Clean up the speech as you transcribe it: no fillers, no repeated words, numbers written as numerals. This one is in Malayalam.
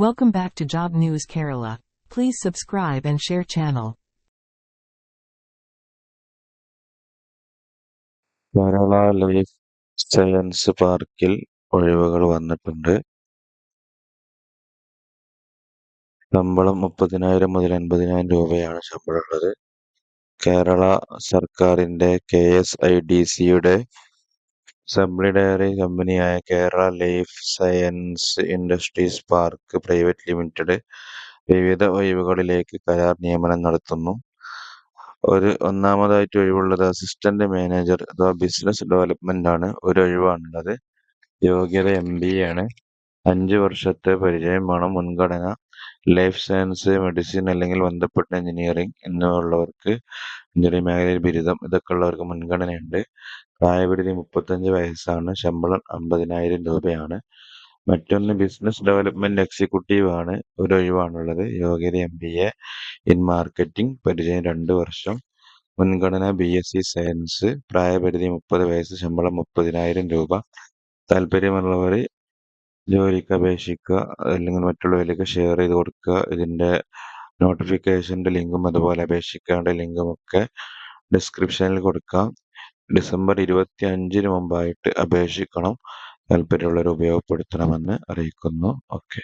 Welcome back to Job News Kerala. Please subscribe and share channel. Kerala life science പാർക്കിൽ ഒഴിവുകൾ വന്നിട്ടുണ്ട്. ശമ്പളം 30,000 മുതൽ 50,000 രൂപയാണ് ശമ്പളമുള്ളത്. കേരള സർക്കാരിന്റെ KSIDCയുടെ സബ്സിഡിയറി കമ്പനിയായ Kerala life science industries park private limited വിവിധ ഒഴിവുകളിലേക്ക് കരാർ നിയമനം നടത്തുന്നു. ഒന്നാമതായിട്ട് ഒഴിവുള്ളത് അസിസ്റ്റന്റ് മാനേജർ അഥവാ ബിസിനസ് ഡെവലപ്മെന്റ് ആണ്. ഒരു ഒഴിവാണുള്ളത്. യോഗ്യത MBA ആണ്. 5 വർഷത്തെ പരിചയം വേണം. മുൻഗണന ലൈഫ് സയൻസ്, മെഡിസിൻ അല്ലെങ്കിൽ ബന്ധപ്പെട്ട എഞ്ചിനീയറിംഗ് എന്നിവയുള്ളവർക്ക്, എഞ്ചിനീയറിംഗ് മേഖലയിൽ ബിരുദം ഇതൊക്കെ ഉള്ളവർക്ക് മുൻഗണനയുണ്ട്. പ്രായപരിധി 35 വയസ്സാണ്. ശമ്പളം 50,000 രൂപയാണ്. മറ്റൊന്ന് ബിസിനസ് ഡെവലപ്മെന്റ് എക്സിക്യൂട്ടീവ് ആണ്. ഒരു ഒഴിവാണുള്ളത്. യോഗ്യത MBA ഇൻ മാർക്കറ്റിംഗ്, പരിചയം 2 വർഷം. മുൻഗണന BSc സയൻസ്. പ്രായപരിധി 30 വയസ്സ്. ശമ്പളം 30,000 രൂപ. താല്പര്യമുള്ളവർ ജോലിക്ക് അപേക്ഷിക്കുക, അല്ലെങ്കിൽ മറ്റുള്ളവരിലേക്ക് ഷെയർ ചെയ്ത് കൊടുക്കുക. ഇതിന്റെ നോട്ടിഫിക്കേഷന്റെ ലിങ്കും അതുപോലെ അപേക്ഷിക്കേണ്ട ലിങ്കും ഒക്കെ ഡിസ്ക്രിപ്ഷനിൽ കൊടുക്കാം. ഡിസംബർ 25-ന് മുമ്പായിട്ട് അപേക്ഷിക്കണം. താല്പര്യമുള്ളവർ ഉപയോഗപ്പെടുത്തണമെന്ന് അറിയിക്കുന്നു. ഓക്കെ.